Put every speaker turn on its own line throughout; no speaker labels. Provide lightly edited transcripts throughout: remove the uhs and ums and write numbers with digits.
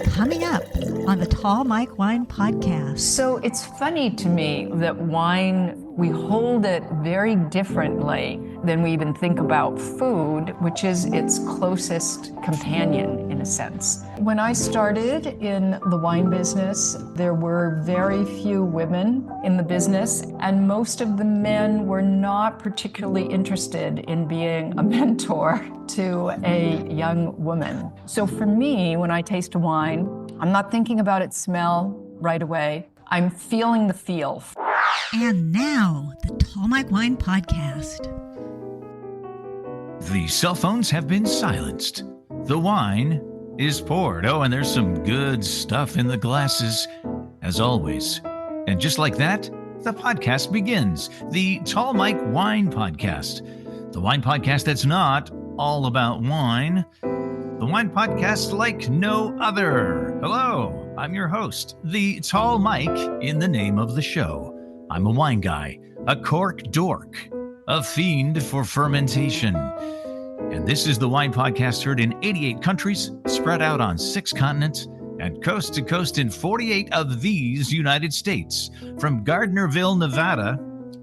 Coming up on the Tall Mike Wine Podcast.
So it's funny to me that wine, we hold it very differently than we even think about food, which is its closest companion in a sense. When I started in the wine business, there were very few women in the business, and most of the men were not particularly interested in being a mentor to a young woman. So for me, when I taste a wine, I'm not thinking about its smell right away. I'm feeling the feel.
And now, the Tall Mike Wine Podcast.
The cell phones have been silenced. The wine is poured. Oh, and there's some good stuff in the glasses, as always. And just like that, the podcast begins. The Tall Mike Wine Podcast. The wine podcast that's not all about wine. The wine podcast like no other. Hello, I'm your host, the Tall Mike, in the name of the show. I'm a wine guy, a cork dork, a fiend for fermentation. And this is the wine podcast heard in 88 countries, spread out on 6 continents, and coast to coast in 48 of these United States, from Gardnerville, Nevada,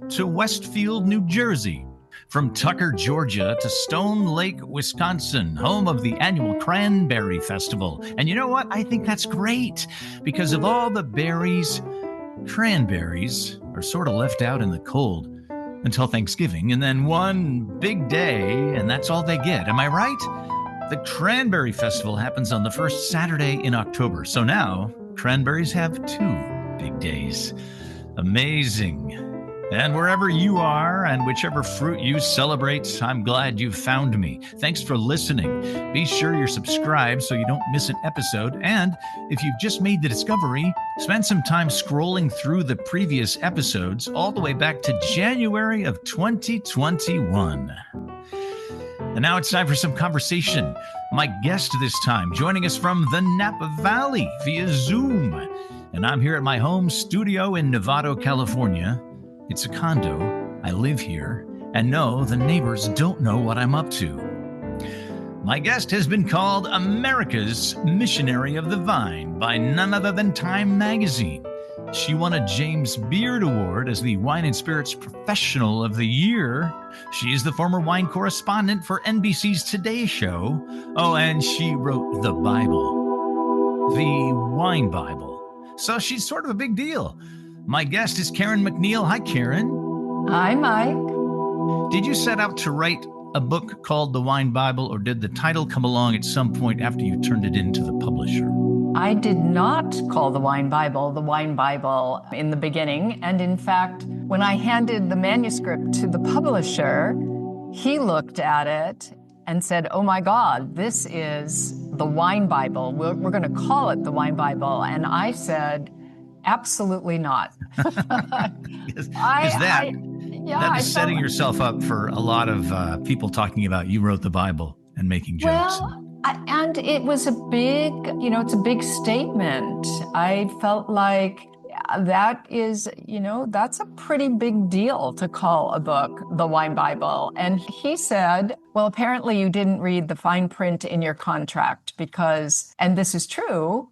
to Westfield, New Jersey, from Tucker, Georgia, to Stone Lake, Wisconsin, home of the annual Cranberry Festival. And you know what? I think that's great, because of all the berries, cranberries are sort of left out in the cold until Thanksgiving, and then one big day, and that's all they get. Am I right? The Cranberry Festival happens on the first Saturday in October, so now cranberries have 2 big days. Amazing. And wherever you are and whichever fruit you celebrate, I'm glad you found me. Thanks for listening. Be sure you're subscribed so you don't miss an episode. And if you've just made the discovery, spend some time scrolling through the previous episodes all the way back to January of 2021. And now it's time for some conversation. My guest this time joining us from the Napa Valley via Zoom. And I'm here at my home studio in Novato, California. It's a condo. I live here, and no, the neighbors don't know what I'm up to. My guest has been called America's Missionary of the Vine by none other than Time Magazine. She won a James Beard Award as the Wine and Spirits Professional of the Year. She is the former wine correspondent for NBC's Today Show. Oh, and she wrote the Bible, the Wine Bible. So she's sort of a big deal. My guest is Karen MacNeil. Hi, Karen.
Hi, Mike.
Did you set out to write a book called The Wine Bible, or did the title come along at some point after you turned it into the publisher?
I did not call the Wine Bible in the beginning. And in fact, when I handed the manuscript to the publisher, he looked at it and said, oh my God, this is the Wine Bible. We're going to call it the Wine Bible. And I said, absolutely not.
Because that is setting yourself up for a lot of people talking about you wrote the Bible and making jokes.
Well, and it was a big, it's a big statement. I felt like that is, that's a pretty big deal to call a book the Wine Bible. And he said, well, apparently you didn't read the fine print in your contract because, and this is true,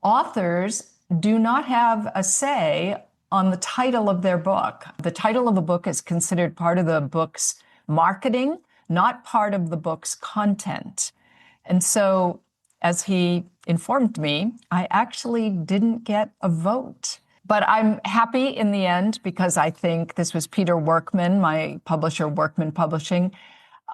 authors do not have a say on the title of their book. The title of the book is considered part of the book's marketing, not part of the book's content. And so, as he informed me, I actually didn't get a vote. But I'm happy in the end because I think this was Peter Workman, my publisher, Workman Publishing.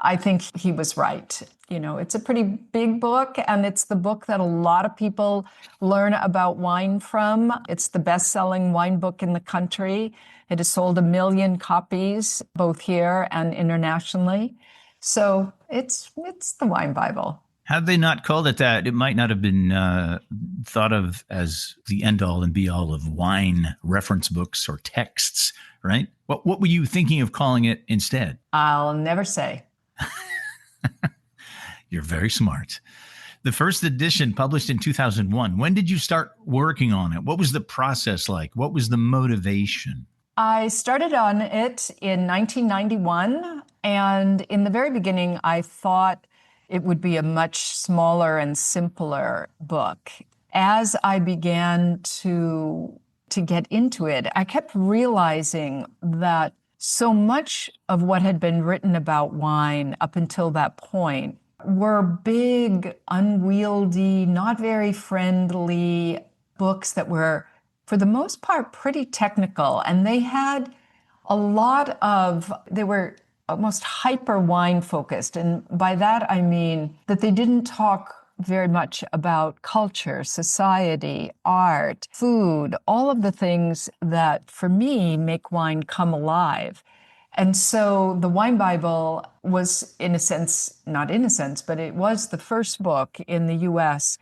I think he was right. It's a pretty big book, and it's the book that a lot of people learn about wine from. It's the best-selling wine book in the country. It has sold 1 million copies, both here and internationally. So it's the Wine Bible.
Had they not called it that, it might not have been thought of as the end-all and be-all of wine reference books or texts, right? What were you thinking of calling it instead?
I'll never say.
You're very smart. The first edition published in 2001. When did you start working on it? What was the process like? What was the motivation?
I started on it in 1991. And in the very beginning, I thought it would be a much smaller and simpler book. As I began to get into it, I kept realizing that so much of what had been written about wine up until that point were big, unwieldy, not very friendly books that were, for the most part, pretty technical. And they had they were almost hyper wine focused. And by that, I mean that they didn't talk very much about culture, society, art, food, all of the things that, for me, make wine come alive. And so the Wine Bible was, in a sense, not in a sense, but it was the first book in the US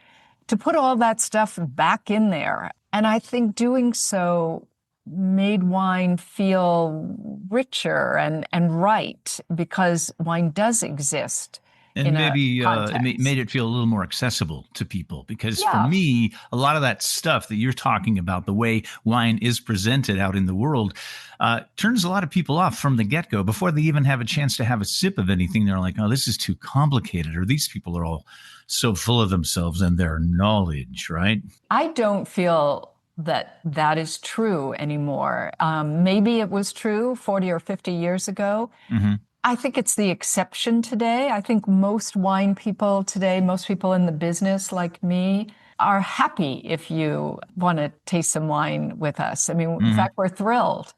to put all that stuff back in there. And I think doing so made wine feel richer and right, because wine does exist.
And maybe it made it feel a little more accessible to people, because for me, a lot of that stuff that you're talking about, the way wine is presented out in the world, turns a lot of people off from the get-go. Before they even have a chance to have a sip of anything, they're like, oh, this is too complicated, or these people are all so full of themselves and their knowledge, right?
I don't feel that is true anymore. Maybe it was true 40 or 50 years ago. Mm-hmm. I think it's the exception today. I think most wine people today, most people in the business like me, are happy if you want to taste some wine with us. I mean, in fact, we're thrilled.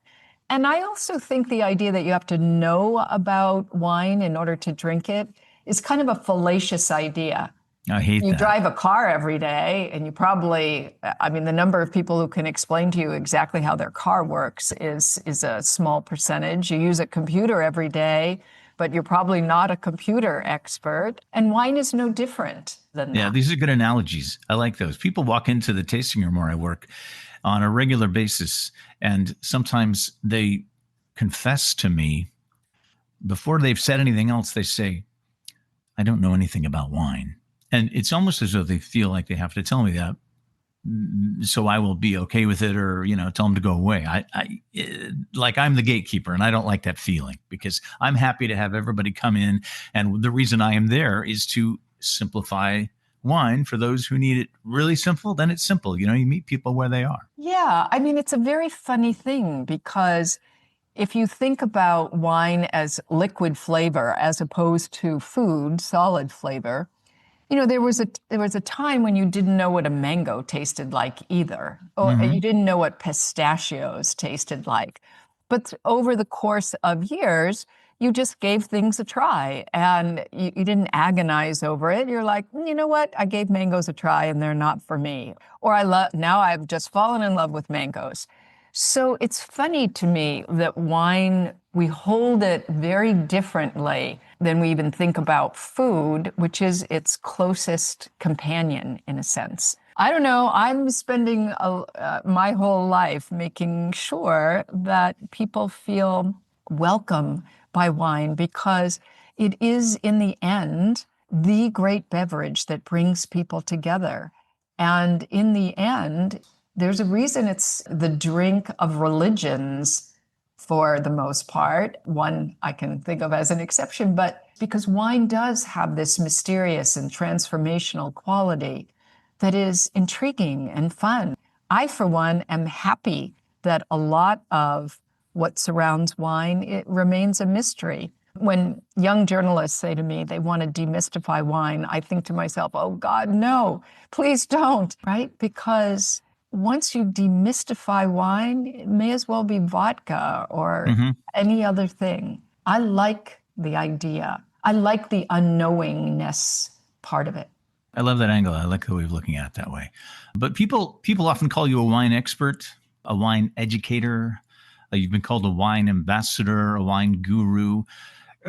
And I also think the idea that you have to know about wine in order to drink it is kind of a fallacious idea.
I hate that.
You drive a car every day, and you probably, I mean, the number of people who can explain to you exactly how their car works is a small percentage. You use a computer every day, but you're probably not a computer expert. And wine is no different than that.
Yeah, these are good analogies. I like those. People walk into the tasting room where I work on a regular basis, and sometimes they confess to me, before they've said anything else, they say, I don't know anything about wine. And it's almost as though they feel like they have to tell me that, so I will be okay with it, or, tell them to go away. Like I'm the gatekeeper, and I don't like that feeling, because I'm happy to have everybody come in. And the reason I am there is to simplify wine for those who need it really simple. Then it's simple. You meet people where they are.
Yeah. I mean, it's a very funny thing, because if you think about wine as liquid flavor as opposed to food, solid flavor, there was a time when you didn't know what a mango tasted like either, or you didn't know what pistachios tasted like. But over the course of years, you just gave things a try, and you didn't agonize over it. You're like, you know what? I gave mangoes a try, and they're not for me. Or now I've just fallen in love with mangoes. So it's funny to me that wine, we hold it very differently than we even think about food, which is its closest companion in a sense. I don't know. I'm spending my whole life making sure that people feel welcome by wine, because it is, in the end, the great beverage that brings people together. And in the end, there's a reason it's the drink of religions for the most part. One I can think of as an exception, but because wine does have this mysterious and transformational quality that is intriguing and fun. I, for one, am happy that a lot of what surrounds wine, it remains a mystery. When young journalists say to me they want to demystify wine, I think to myself, oh God, no, please don't, right? Because once you demystify wine, it may as well be vodka or any other thing. I like the idea. I like the unknowingness part of it.
I love that angle. I like the way of looking at it that way. But people often call you a wine expert, a wine educator. You've been called a wine ambassador, a wine guru.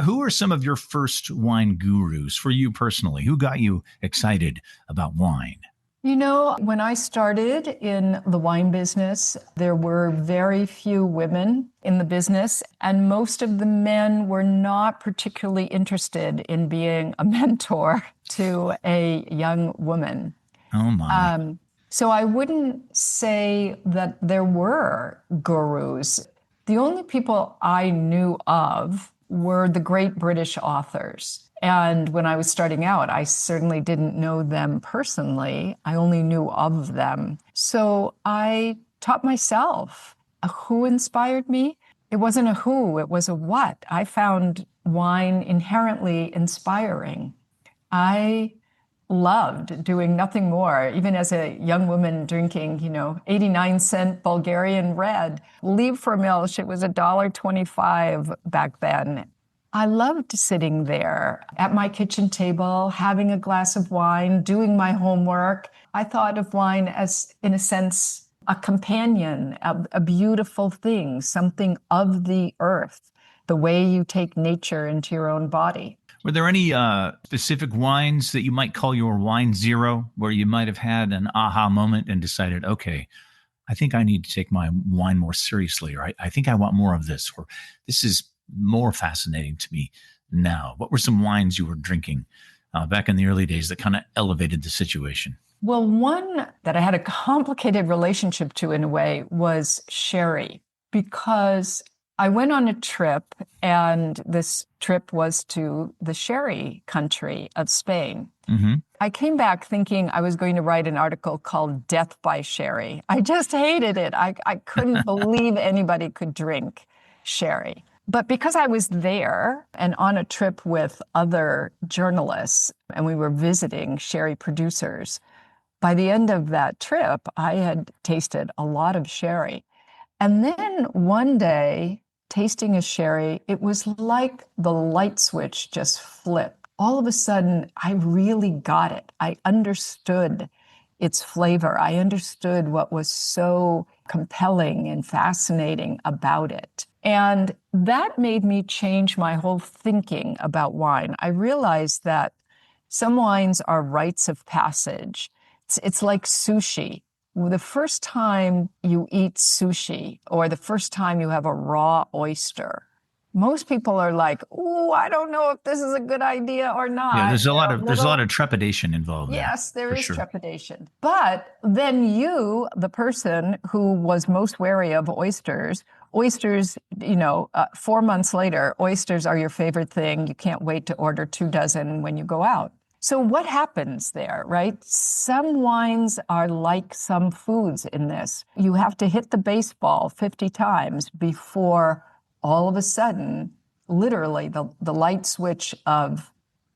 Who are some of your first wine gurus for you personally? Who got you excited about wine?
When I started in the wine business, there were very few women in the business, and most of the men were not particularly interested in being a mentor to a young woman.
Oh, my.
So I wouldn't say that there were gurus. The only people I knew of were the great British authors. And when I was starting out, I certainly didn't know them personally. I only knew of them. So I taught myself. Who inspired me? It wasn't a who, it was a what. I found wine inherently inspiring. I loved doing nothing more, even as a young woman drinking, 89-cent Bulgarian red. Liebfraumilch, it was $1.25 back then. I loved sitting there at my kitchen table, having a glass of wine, doing my homework. I thought of wine as, in a sense, a companion, a beautiful thing, something of the earth, the way you take nature into your own body.
Were there any specific wines that you might call your wine zero, where you might have had an aha moment and decided, okay, I think I need to take my wine more seriously, or I think I want more of this, or this is more fascinating to me now? What were some wines you were drinking back in the early days that kind of elevated the situation?
Well, one that I had a complicated relationship to in a way was sherry, because I went on a trip, and this trip was to the sherry country of Spain.
Mm-hmm.
I came back thinking I was going to write an article called Death by Sherry. I just hated it. I couldn't believe anybody could drink sherry. But because I was there and on a trip with other journalists, and we were visiting sherry producers, by the end of that trip, I had tasted a lot of sherry. And then one day, tasting a sherry, it was like the light switch just flipped. All of a sudden, I really got it. I understood its flavor. I understood what was so compelling and fascinating about it. And that made me change my whole thinking about wine. I realized that some wines are rites of passage. It's like sushi. The first time you eat sushi, or the first time you have a raw oyster, most people are like, "Oh, I don't know if this is a good idea or not."
Yeah, there's a lot of trepidation involved.
Yes, there is
sure.
trepidation. But then you, the person who was most wary of oysters, 4 months later, oysters are your favorite thing. You can't wait to order 24 when you go out. So what happens there, right? Some wines are like some foods in this. You have to hit the baseball 50 times before all of a sudden, literally, the light switch of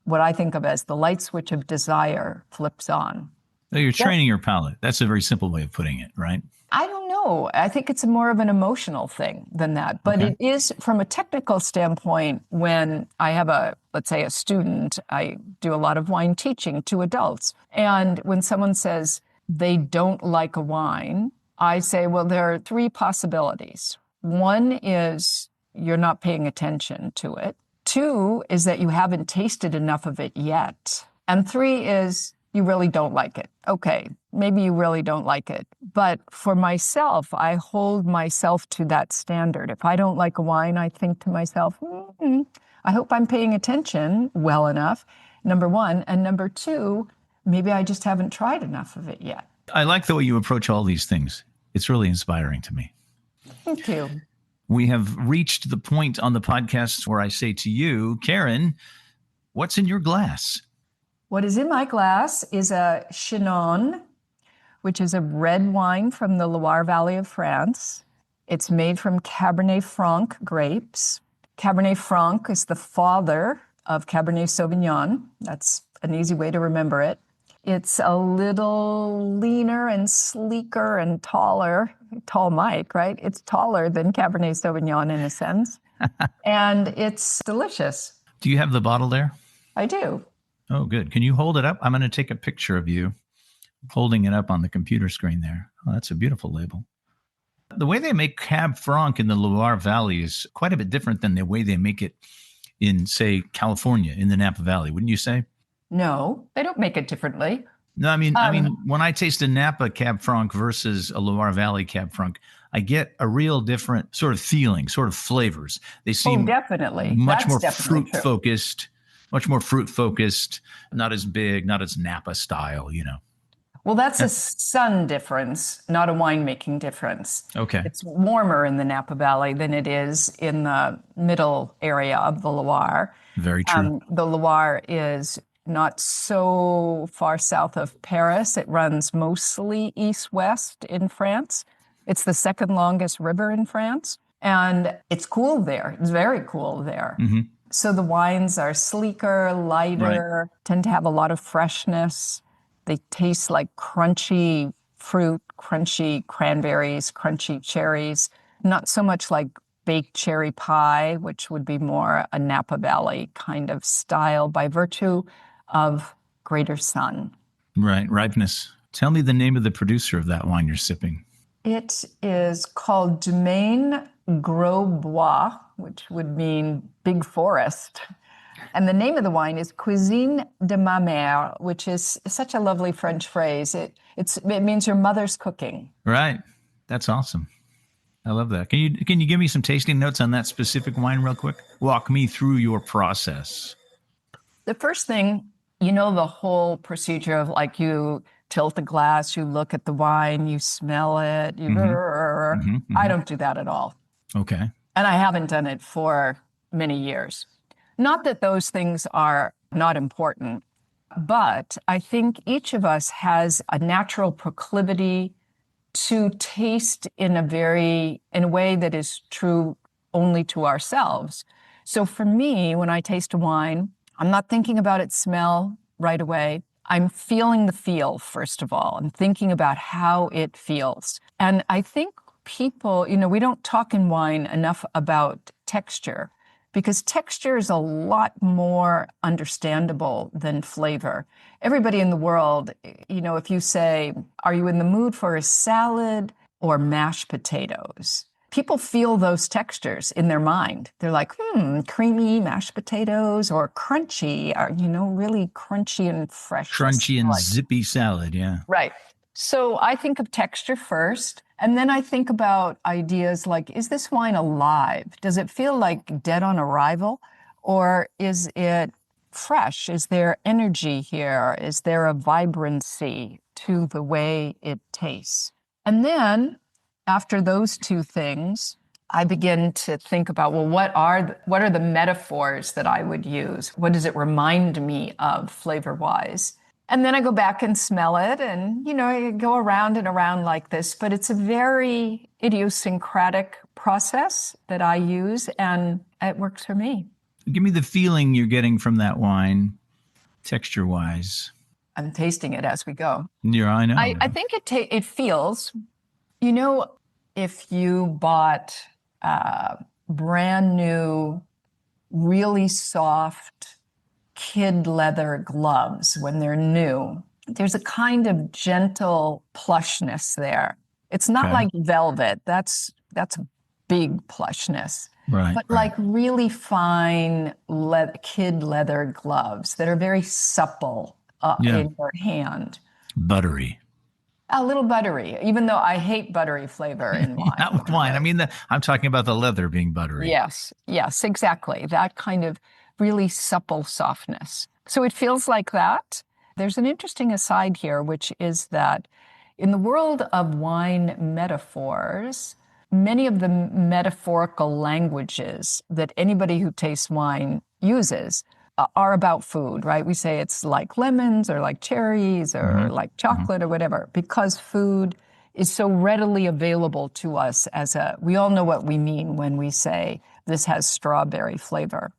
what I think of as the light switch of desire flips on.
So you're training your palate. That's a very simple way of putting it, right?
I don't know. I think it's more of an emotional thing than that. But It is, from a technical standpoint, when I have let's say a student, I do a lot of wine teaching to adults. And when someone says they don't like a wine, I say, well, there are 3 possibilities. One is you're not paying attention to it. 2 is that you haven't tasted enough of it yet. And 3 is you really don't like it. Okay, maybe you really don't like it. But for myself, I hold myself to that standard. If I don't like a wine, I think to myself, I hope I'm paying attention well enough, number 1. And number 2, maybe I just haven't tried enough of it yet.
I like the way you approach all these things. It's really inspiring to me.
Thank you.
We have reached the point on the podcast where I say to you, Karen, what's in your glass?
What is in my glass is a Chinon, which is a red wine from the Loire Valley of France. It's made from Cabernet Franc grapes. Cabernet Franc is the father of Cabernet Sauvignon. That's an easy way to remember it. It's a little leaner and sleeker and taller. Tall Mike, right? It's taller than Cabernet Sauvignon in a sense. And it's delicious.
Do you have the bottle there?
I do.
Oh, good. Can you hold it up? I'm going to take a picture of you holding it up on the computer screen there. Oh, that's a beautiful label. The way they make Cab Franc in the Loire Valley is quite a bit different than the way they make it in, say, California, in the Napa Valley, wouldn't you say?
No, they don't make it differently.
No, I mean, when I taste a Napa Cab Franc versus a Loire Valley Cab Franc, I get a real different sort of feeling, sort of flavors. They seem
definitely
much more fruit focused, not as big, not as Napa style,
Well, that's a sun difference, not a winemaking difference.
Okay.
It's warmer in the Napa Valley than it is in the middle area of the Loire.
Very true.
The Loire is not so far south of Paris. It runs mostly east-west in France. It's the second longest river in France. And it's cool there. It's very cool there. So the wines are sleeker, lighter, tend to have a lot of freshness. They taste like crunchy fruit, crunchy cranberries, crunchy cherries, not so much like baked cherry pie, which would be more a Napa Valley kind of style by virtue of greater sun.
Right. Ripeness. Tell me the name of the producer of that wine you're sipping.
It is called Domaine Grosbois, which would mean big forest. And the name of the wine is Cuisine de Mère, which is such a lovely French phrase. It means your mother's cooking.
Right. That's awesome. I love that. Can you give me some tasting notes on that specific wine real quick? Walk me through your process.
The first thing, the whole procedure of like you tilt the glass, you look at the wine, you smell it. I don't do that at all.
Okay.
And I haven't done it for many years. Not that those things are not important, but I think each of us has a natural proclivity to taste in a way that is true only to ourselves. So for me, when I taste a wine, I'm not thinking about its smell right away. I'm feeling the feel, first of all. I'm thinking about how it feels. And I think people, we don't talk in wine enough about texture, because texture is a lot more understandable than flavor. Everybody in the world, if you say, are you in the mood for a salad or mashed potatoes? People feel those textures in their mind. They're like, creamy mashed potatoes or crunchy, or, really crunchy and fresh.
Crunchy and zippy salad, yeah.
Right. So I think of texture first, and then I think about ideas like, is this wine alive? Does it feel like dead on arrival? Or is it fresh? Is there energy here? Is there a vibrancy to the way it tastes? And then after those two things, I begin to think about, well, what are the metaphors that I would use? What does it remind me of flavor-wise? And then I go back and smell it, and, I go around and around like this, but it's a very idiosyncratic process that I use, and it works for me.
Give me the feeling you're getting from that wine, texture-wise.
I'm tasting it as we go.
Yeah, I know.
I think it feels, if you bought brand new, really soft kid leather gloves when they're new, there's a kind of gentle plushness there. It's not like velvet. That's big plushness.
Right.
But like really fine kid leather gloves that are very supple in your hand.
Buttery.
A little buttery, even though I hate buttery flavor in wine.
Not with wine. I mean, I'm talking about the leather being buttery.
Yes, exactly. That kind of really supple softness. So it feels like that. There's an interesting aside here, which is that in the world of wine metaphors, many of the metaphorical languages that anybody who tastes wine uses are about food, right? We say it's like lemons or like cherries or like chocolate or whatever, because food is so readily available to us we all know what we mean when we say this has strawberry flavor.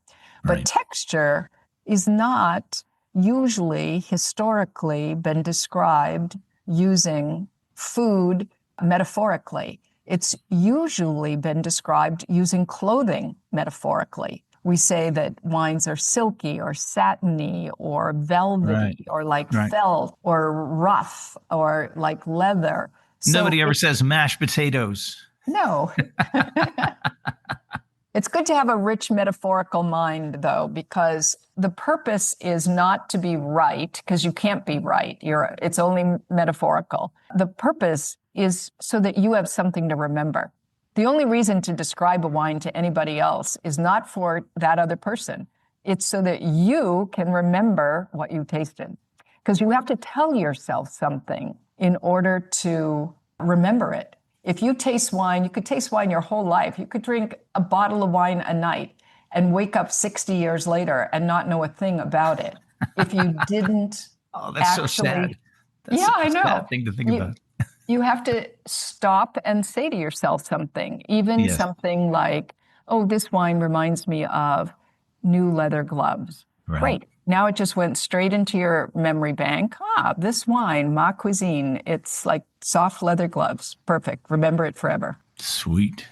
But texture is not usually historically been described using food metaphorically. It's usually been described using clothing metaphorically. We say that wines are silky or satiny or velvety or like felt or rough or like leather.
Nobody ever says mashed potatoes.
No. It's good to have a rich metaphorical mind, though, because the purpose is not to be right, because you can't be right. It's only metaphorical. The purpose is so that you have something to remember. The only reason to describe a wine to anybody else is not for that other person. It's so that you can remember what you tasted. because you have to tell yourself something in order to remember it. If you taste wine, you could taste wine your whole life. You could drink a bottle of wine a night and wake up 60 years later and not know a thing about it. If you didn't
Oh, that's so sad. That's
yeah,
such
I
a
know.
sad thing to think about.
You have to stop and say to yourself something, even
Yes.
something like, oh, this wine reminds me of new leather gloves.
Right.
Great. Now it just went straight into your memory bank. This wine, Mère Cuisine, it's like soft leather gloves. Perfect. Remember it forever.
Sweet.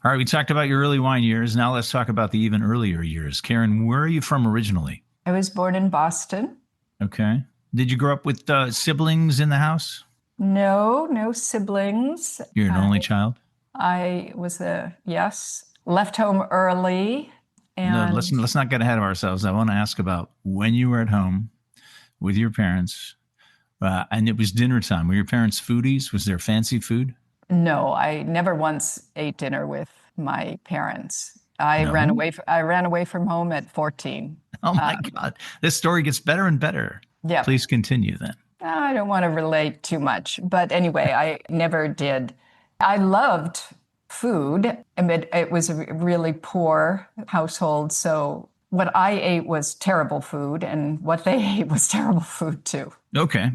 All right, we talked about your early wine years. Now let's talk about the even earlier years. Karen, where are you from originally?
I was born in Boston.
Okay. Did you grow up with siblings in the house?
No siblings.
You're an only child?
I was left home early. And
No, let's not get ahead of ourselves. I want to ask about when you were at home with your parents, and it was dinner time. Were your parents foodies? Was there fancy food?
No, I never once ate dinner with my parents. I ran away from home at 14.
Oh my God. This story ggets better and better.
Yeah.
Please continue then.
I don't want to relate too much, but anyway, I never did. I loved food. I mean, it was a really poor household, so what I ate was terrible food, and what they ate was terrible food too.
Okay.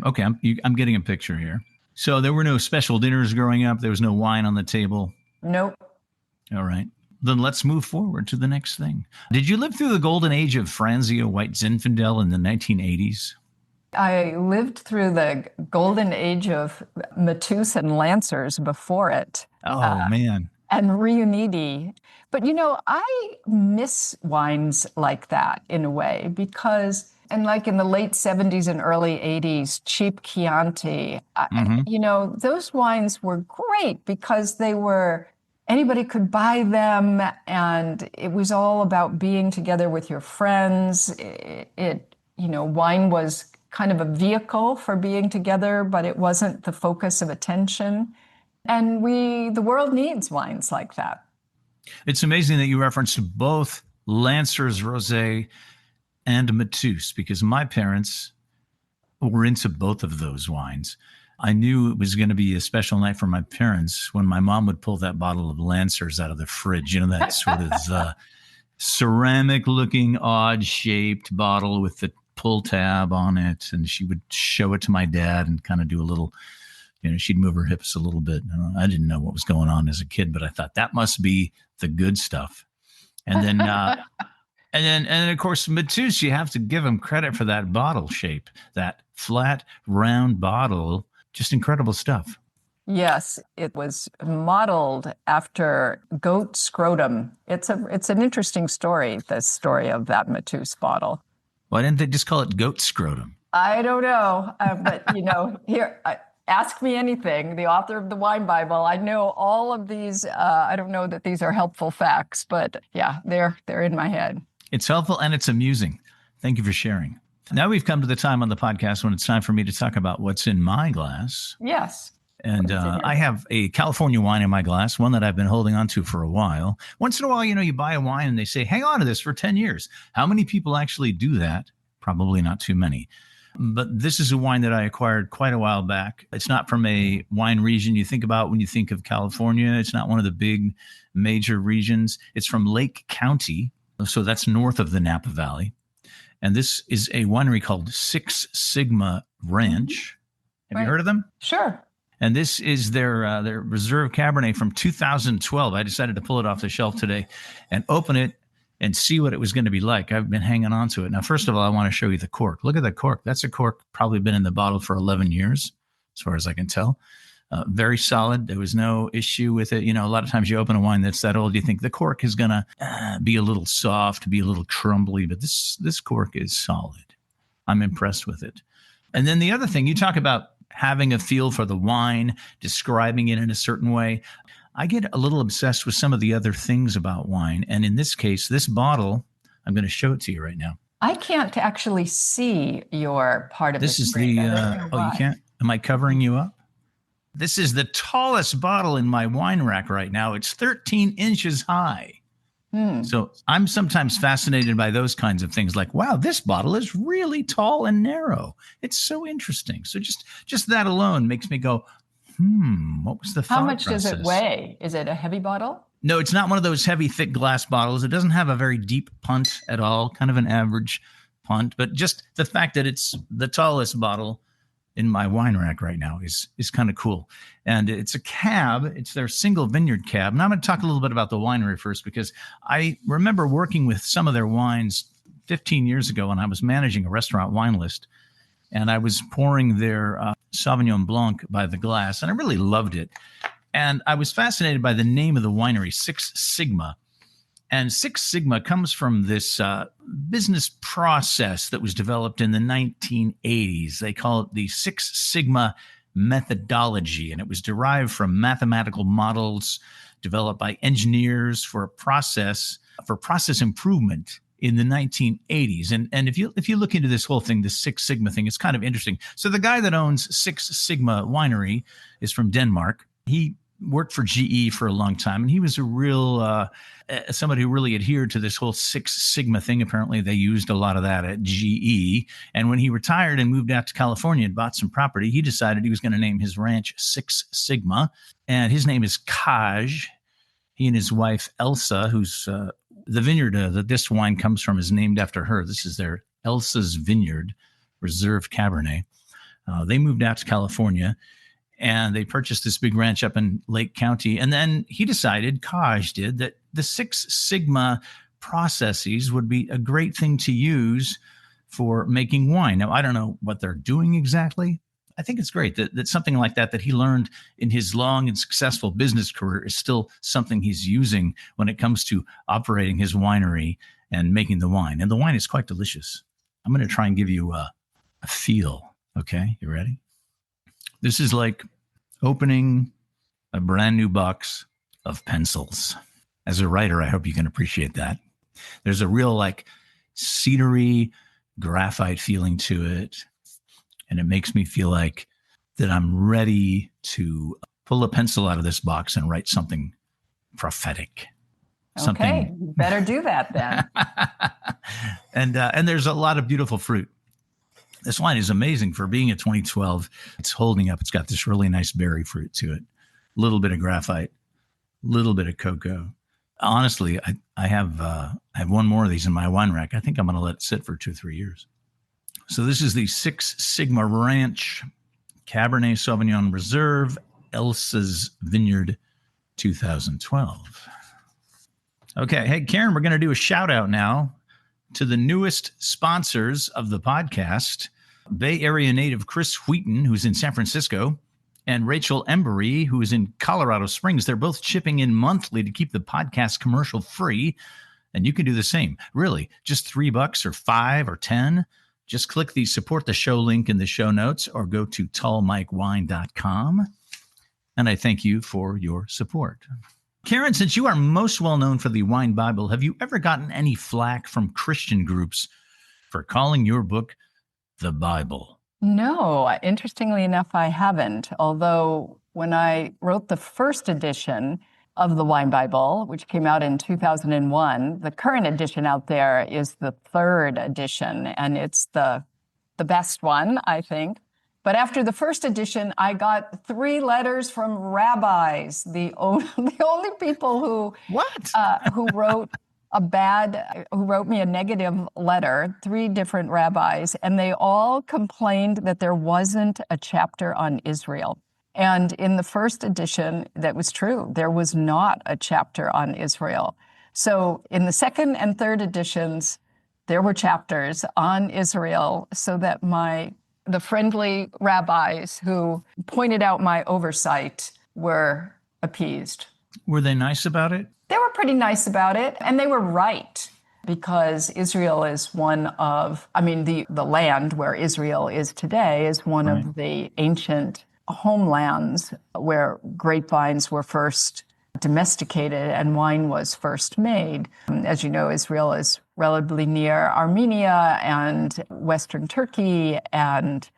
I'm getting a picture here. So there were no special dinners growing up. There was no wine on the table.
Nope.
All right. Then let's move forward to the next thing. Did you live through the golden age of Franzia White Zinfandel in the 1980s?
I lived through the golden age of Mateus and Lancers before it.
Oh, man.
And Riuniti. But, I miss wines like that in a way because, and like in the late 70s and early 80s, cheap Chianti, those wines were great because anybody could buy them, and it was all about being together with your friends. Wine was kind of a vehicle for being together, but it wasn't the focus of attention. And the world needs wines like that.
It's amazing that you referenced both Lancers Rosé and Mateus, because my parents were into both of those wines. I knew it was going to be a special night for my parents when my mom would pull that bottle of Lancers out of the fridge, that sort of ceramic-looking, odd-shaped bottle with the pull tab on it, and she would show it to my dad and kind of do a little, she'd move her hips a little bit. I didn't know what was going on as a kid, but I thought that must be the good stuff. And then, and then of course, Mateus, you have to give him credit for that bottle shape, that flat, round bottle, just incredible stuff.
Yes, it was modeled after goat scrotum. It's an interesting story, the story of that Mateus bottle.
Why didn't they just call it goat scrotum?
I don't know. But, here, ask me anything. The author of the Wine Bible, I know all of these. I don't know that these are helpful facts, but yeah, they're in my head.
It's helpful and it's amusing. Thank you for sharing. Now we've come to the time on the podcast when it's time for me to talk about what's in my glass.
Yes.
And I have a California wine in my glass, one that I've been holding on to for a while. Once in a while, you buy a wine and they say, hang on to this for 10 years. How many people actually do that? Probably not too many. But this is a wine that I acquired quite a while back. It's not from a wine region you think about when you think of California. It's not one of the big major regions. It's from Lake County. So that's north of the Napa Valley. And this is a winery called Six Sigma Ranch. Have you heard of them?
Sure.
And this is their Reserve Cabernet from 2012. I decided to pull it off the shelf today and open it and see what it was going to be like. I've been hanging on to it. Now, first of all, I want to show you the cork. Look at the cork. That's a cork probably been in the bottle for 11 years, as far as I can tell. Very solid. There was no issue with it. A lot of times you open a wine that's that old, you think the cork is going to be a little soft, be a little crumbly, but this cork is solid. I'm impressed with it. And then the other thing, you talk about having a feel for the wine, describing it in a certain way. I get a little obsessed with some of the other things about wine. And in this case, this bottle, I'm going to show it to you right now.
I can't actually see your part of
this
the
is
screen.
you can't? Am I covering you up? This is the tallest bottle in my wine rack right now. It's 13 inches high. So I'm sometimes fascinated by those kinds of things like, wow, this bottle is really tall and narrow. It's so interesting. So just that alone makes me go, what was the thought
How much does it
process?
weigh? Is it a heavy bottle?
No, it's not one of those heavy, thick glass bottles. It doesn't have a very deep punt at all, kind of an average punt. But just the fact that it's the tallest bottle in my wine rack right now is kind of cool. And it's a cab. It's their single vineyard cab. And I'm going to talk a little bit about the winery first, because I remember working with some of their wines 15 years ago when I was managing a restaurant wine list. And I was pouring their Sauvignon Blanc by the glass, and I really loved it. And I was fascinated by the name of the winery, Six Sigma. And Six Sigma comes from this business process that was developed in the 1980s. They call it the Six Sigma methodology, and it was derived from mathematical models developed by engineers for process improvement in the 1980s. And if you look into this whole thing, the Six Sigma thing, it's kind of interesting. So the guy that owns Six Sigma Winery is from Denmark. He worked for GE for a long time, and he was a real somebody who really adhered to this whole Six Sigma thing. Apparently, they used a lot of that at GE. And when he retired and moved out to California and bought some property, he decided he was going to name his ranch Six Sigma. And his name is Kaj. He and his wife, Elsa, who's the vineyard that this wine comes from is named after her. This is their Elsa's Vineyard, Reserve Cabernet. They moved out to California, and they purchased this big ranch up in Lake County. And then he decided, Kaj did, that the Six Sigma processes would be a great thing to use for making wine. Now, I don't know what they're doing exactly. I think it's great that something like that he learned in his long and successful business career is still something he's using when it comes to operating his winery and making the wine. And the wine is quite delicious. I'm going to try and give you a feel. Okay, you ready? This is like opening a brand new box of pencils. As a writer, I hope you can appreciate that. There's a real like cedary graphite feeling to it. And it makes me feel like that I'm ready to pull a pencil out of this box and write something prophetic.
Okay, you better do that then.
And there's a lot of beautiful fruit. This wine is amazing for being a 2012. It's holding up. It's got this really nice berry fruit to it. A little bit of graphite, a little bit of cocoa. Honestly, I have one more of these in my wine rack. I think I'm going to let it sit for 2-3 years. So this is the Six Sigma Ranch Cabernet Sauvignon Reserve, Elsa's Vineyard 2012. Okay. Hey, Karen, we're going to do a shout out now to the newest sponsors of the podcast, Bay Area native Chris Wheaton, who's in San Francisco, and Rachel Embry, who is in Colorado Springs. They're both chipping in monthly to keep the podcast commercial free. And you can do the same. Really, just $3 or $5 or $10. Just click the support the show link in the show notes or go to tallmikewine.com. And I thank you for your support. Karen, since you are most well known for the Wine Bible, have you ever gotten any flack from Christian groups for calling your book the Bible?
No, interestingly enough, I haven't. Although when I wrote the first edition of the Wine Bible, which came out in 2001, the current edition out there is the third edition, and it's the best one, I think. But after the first edition, I got 3 letters from rabbis, the only people who wrote me a negative letter, 3 different rabbis, and they all complained that there wasn't a chapter on Israel. And in the first edition, that was true. There was not a chapter on Israel. So in the second and third editions, there were chapters on Israel so that the friendly rabbis who pointed out my oversight were appeased.
Were they nice about it?
They were pretty nice about it, and they were right, because Israel is one of, the land where Israel is today is one of the ancient homelands where grapevines were first domesticated and wine was first made. As you know, Israel is relatively near Armenia and Eastern Turkey, and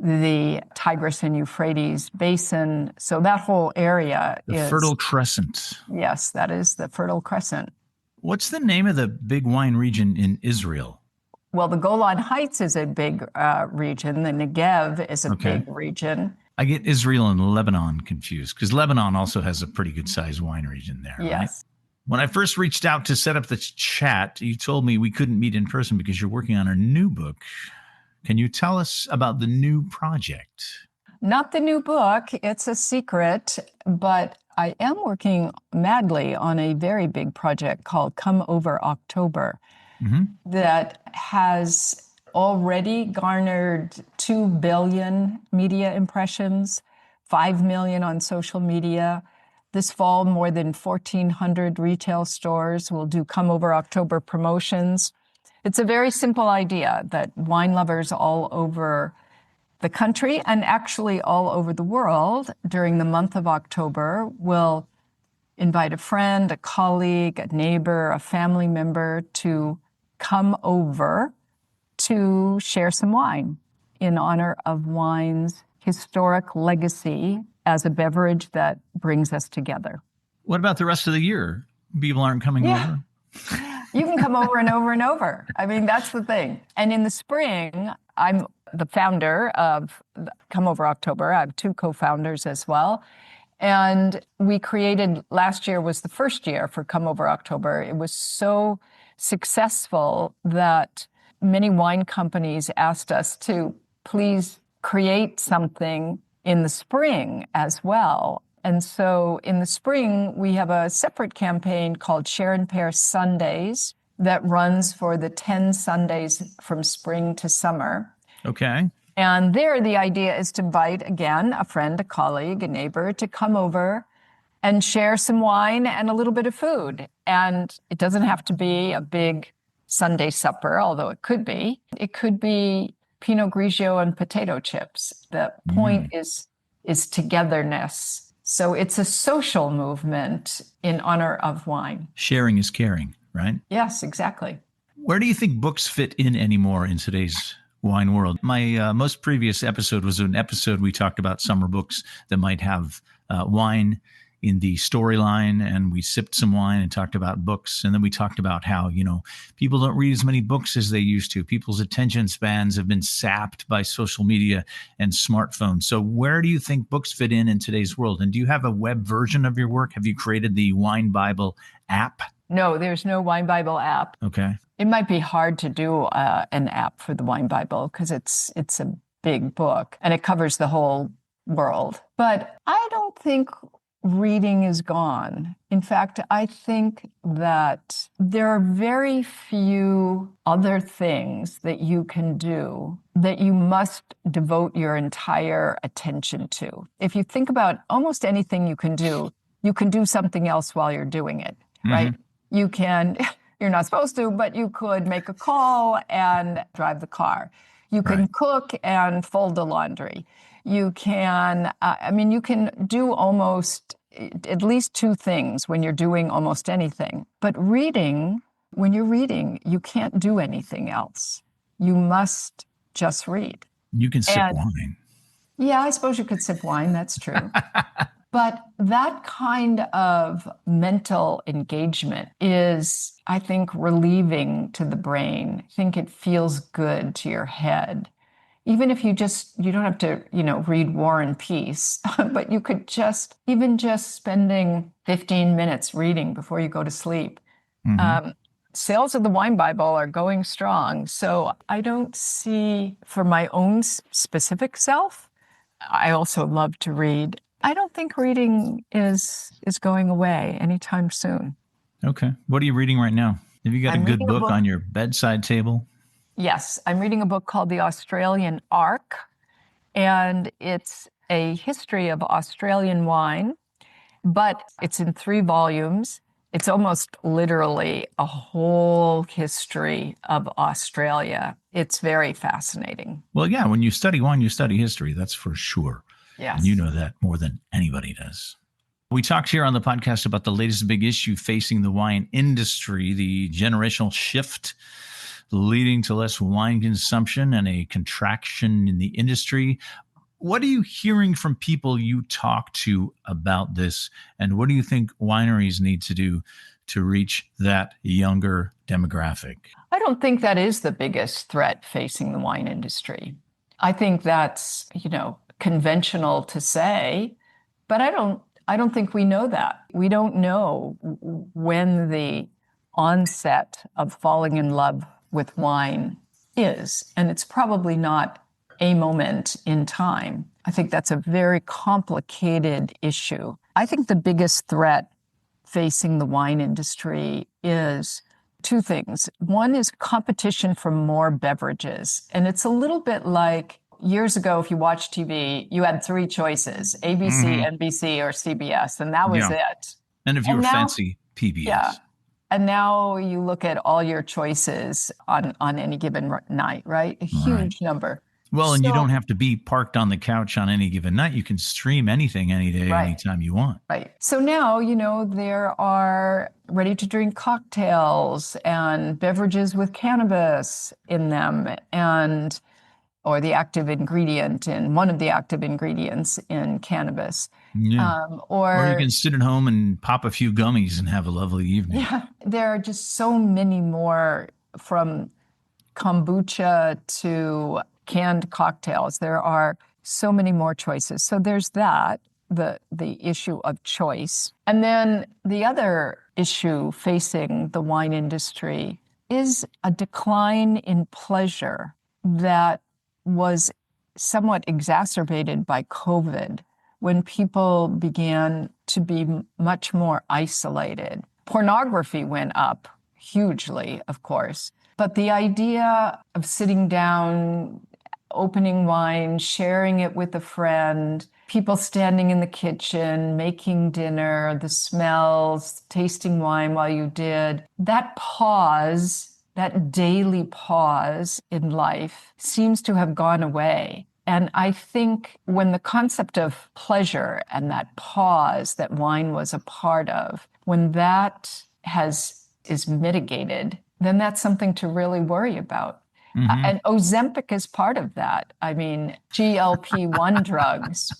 the Tigris and Euphrates basin. So that whole area
The
is...
Fertile Crescent.
Yes, that is the Fertile Crescent.
What's the name of the big wine region in Israel?
Well, the Golan Heights is a big region. The Negev is a big region.
I get Israel and Lebanon confused because Lebanon also has a pretty good sized wine region there,
Yes.
right? When I first reached out to set up the chat, you told me we couldn't meet in person because you're working on a new book. Can you tell us about the new project?
Not the new book, it's a secret, but I am working madly on a very big project called Come Over October that has already garnered 2 billion media impressions, 5 million on social media. This fall, more than 1,400 retail stores will do Come Over October promotions. It's a very simple idea that wine lovers all over the country and actually all over the world during the month of October will invite a friend, a colleague, a neighbor, a family member to come over to share some wine in honor of wine's historic legacy as a beverage that brings us together.
What about the rest of the year? People aren't coming over?
You can come over and over and over. I mean, that's the thing. And in the spring, I'm the founder of Come Over October. I have 2 co-founders as well. And we created, last year was the first year for Come Over October. It was so successful that many wine companies asked us to please create something in the spring as well. And so in the spring, we have a separate campaign called Share and Pair Sundays that runs for the 10 Sundays from spring to summer.
Okay.
And there, the idea is to invite, again, a friend, a colleague, a neighbor to come over and share some wine and a little bit of food. And it doesn't have to be a big Sunday supper, although it could be. It could be Pinot Grigio and potato chips. The point is togetherness. So it's a social movement in honor of wine.
Sharing is caring, right?
Yes, exactly.
Where do you think books fit in anymore in today's wine world? My most previous episode was an episode we talked about summer books that might have wine in the storyline, and we sipped some wine and talked about books. And then we talked about how, people don't read as many books as they used to. People's attention spans have been sapped by social media and smartphones. So where do you think books fit in today's world? And do you have a web version of your work? Have you created the Wine Bible app?
No, there's no Wine Bible app.
Okay.
It might be hard to do an app for the Wine Bible because it's a big book and it covers the whole world. But I don't think reading is gone. In fact, I think that there are very few other things that you can do that you must devote your entire attention to. If you think about almost anything you can do something else while you're doing it, right? You can, you're not supposed to, but you could make a call and drive the car. You can cook and fold the laundry. You can, you can do almost at least 2 things when you're doing almost anything. But reading, when you're reading, you can't do anything else. You must just read.
You can sip wine.
Yeah, I suppose you could sip wine. That's true. But that kind of mental engagement is, I think, relieving to the brain. I think it feels good to your head. Even if you don't have to, read War and Peace, but you could just spending 15 minutes reading before you go to sleep. Sales of the Wine Bible are going strong. So I don't see, for my own specific self, I also love to read. I don't think reading is going away anytime soon.
Okay. What are you reading right now? Have you got a good book on your bedside table?
Yes, I'm reading a book called The Australian Arc, and it's a history of Australian wine, but it's in 3 volumes. It's almost literally a whole history of Australia. It's very fascinating.
Well, yeah, when you study wine, you study history, that's for sure.
Yes.
And you know that more than anybody does. We talked here on the podcast about the latest big issue facing the wine industry, the generational shift leading to less wine consumption and a contraction in the industry. What are you hearing from people you talk to about this? And what do you think wineries need to do to reach that younger demographic?
I don't think that is the biggest threat facing the wine industry. I think that's, conventional to say, but I don't think we know that. We don't know when the onset of falling in love with wine is, and it's probably not a moment in time. I think that's a very complicated issue. I think the biggest threat facing the wine industry is two things. One is competition for more beverages. And it's a little bit like years ago, if you watched TV, you had three choices, ABC, NBC, or CBS, and that was it.
And if you were fancy, PBS.
Yeah. And now you look at all your choices on any given night, right? A huge number.
Well, and you don't have to be parked on the couch on any given night. You can stream anything, any day, anytime you want.
Right. So now, there are ready-to-drink cocktails and beverages with cannabis in them or the active ingredient in one of the active ingredients in cannabis.
Yeah. Or you can sit at home and pop a few gummies and have a lovely evening.
Yeah. There are just so many more, from kombucha to canned cocktails. There are so many more choices. So there's that, the issue of choice. And then the other issue facing the wine industry is a decline in pleasure that was somewhat exacerbated by COVID, when people began to be much more isolated. Pornography went up hugely, of course, but the idea of sitting down, opening wine, sharing it with a friend, people standing in the kitchen, making dinner, the smells, tasting wine while you did, that pause, that daily pause in life seems to have gone away. And I think when the concept of pleasure and that pause that wine was a part of, when that is mitigated, then that's something to really worry about. And Ozempic is part of that. I mean, GLP-1 drugs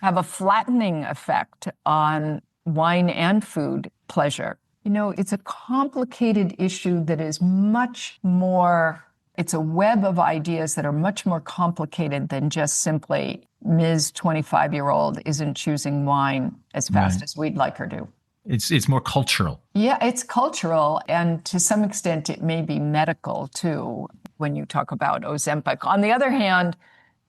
have a flattening effect on wine and food pleasure. It's a complicated issue that is much more, it's a web of ideas that are much more complicated than just simply Ms. 25-year-old isn't choosing wine as fast as we'd like her to.
It's more cultural. Yeah,
it's cultural. And to some extent, it may be medical, too, when you talk about Ozempic. On the other hand,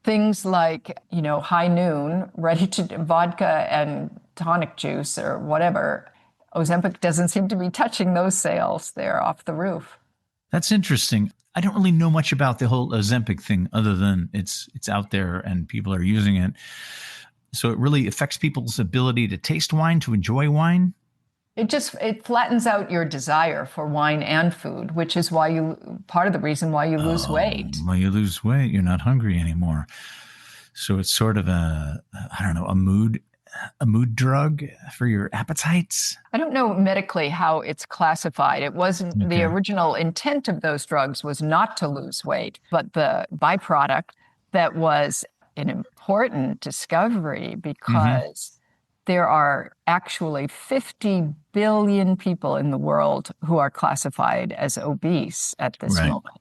things like, High Noon, vodka and tonic juice or whatever, Ozempic doesn't seem to be touching those sales. They're off the roof.
That's interesting. I don't really know much about the whole Ozempic thing other than it's out there and people are using it. So it really affects people's ability to taste wine, to enjoy wine?
It flattens out your desire for wine and food, which is part of the reason why you lose weight.
When you lose weight, you're not hungry anymore. So it's sort of a mood drug for your appetites.
I don't know medically how it's classified. It wasn't the original intent of those drugs was not to lose weight, but the byproduct that was an important discovery because there are actually 50 billion people in the world who are classified as obese at this moment.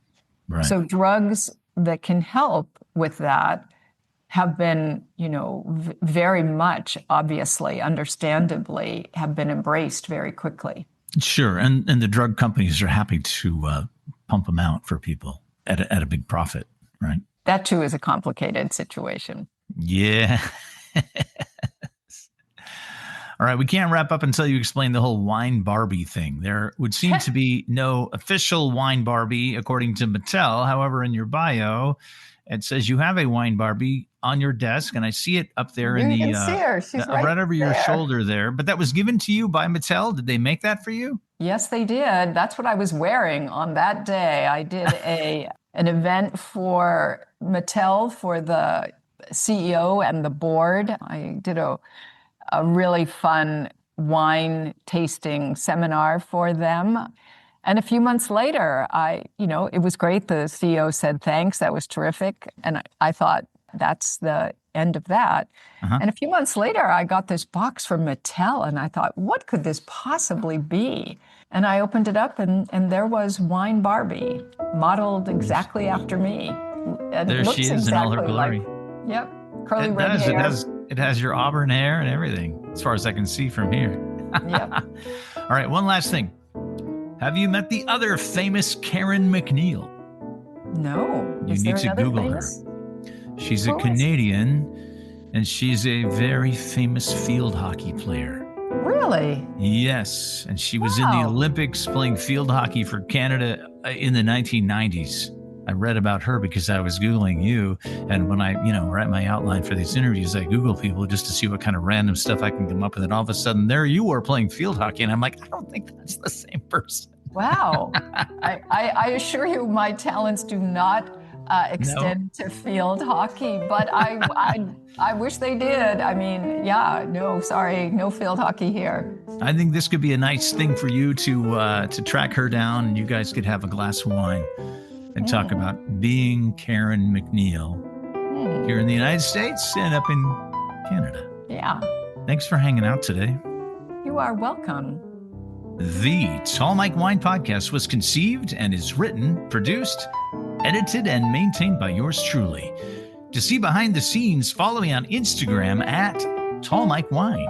Right.
So drugs that can help with that have been, very much, obviously, understandably, have been embraced very quickly.
Sure. And the drug companies are happy to pump them out for people at a big profit, right?
That, too, is a complicated situation.
Yeah. All right, we can't wrap up until you explain the whole wine Barbie thing. There would seem to be no official wine Barbie, according to Mattel. However, in your bio, it says you have a wine Barbie on your desk, and I see it up there
you can see her. She's
right over your shoulder there. But that was given to you by Mattel. Did they make that for you?
Yes, they did. That's what I was wearing on that day. I did an event for Mattel for the CEO and the board. I did a really fun wine tasting seminar for them. And a few months later, it was great. The CEO said, thanks, that was terrific. And I thought, that's the end of that. And a few months later, I got this box from Mattel, and I thought, what could this possibly be? And I opened it up, and there was Wine Barbie, modeled exactly after me. And
there she is exactly in all her glory.
Yep, curly red hair.
It has your auburn hair and everything, as far as I can see from here.
Yep.
All right, one last thing. Have you met the other famous Karen MacNeil?
No.
You need to Google her. She's a Canadian, and she's a very famous field hockey player.
Really?
Yes, and she was in the Olympics playing field hockey for Canada in the 1990s. I read about her because I was Googling you, and when I, write my outline for these interviews, I Google people just to see what kind of random stuff I can come up with, and all of a sudden, there you are playing field hockey, and I'm like, I don't think that's the same person.
Wow. I assure you, my talents do not extend to field hockey, but I wish they did. I mean, no field hockey here.
I think this could be a nice thing for you to track her down, and you guys could have a glass of wine and talk about being Karen MacNeil here in the United States and up in Canada.
Yeah.
Thanks for hanging out today.
You are welcome.
The Tall Mike Wine Podcast was conceived and is written, produced, edited, and maintained by yours truly. To see behind the scenes, follow me on Instagram at Tall Mike Wine.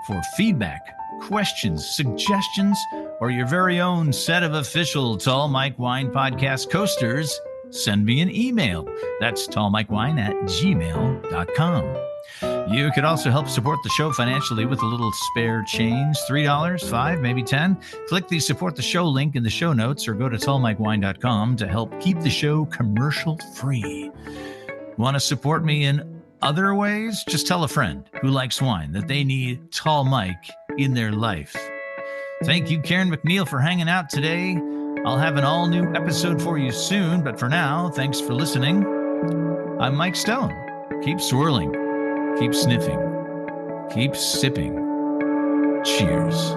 For feedback, questions, suggestions, or your very own set of official Tall Mike Wine Podcast coasters, send me an email. That's tallmikewine@gmail.com. You could also help support the show financially with a little spare change, $3, $5, maybe $10. Click the support the show link in the show notes or go to tallmikewine.com to help keep the show commercial free. Want to support me in other ways? Just tell a friend who likes wine that they need Tall Mike in their life. Thank you, Karen MacNeil, for hanging out today. I'll have an all-new episode for you soon, but for now, thanks for listening. I'm Mike Stone. Keep swirling, keep sniffing, keep sipping. Cheers.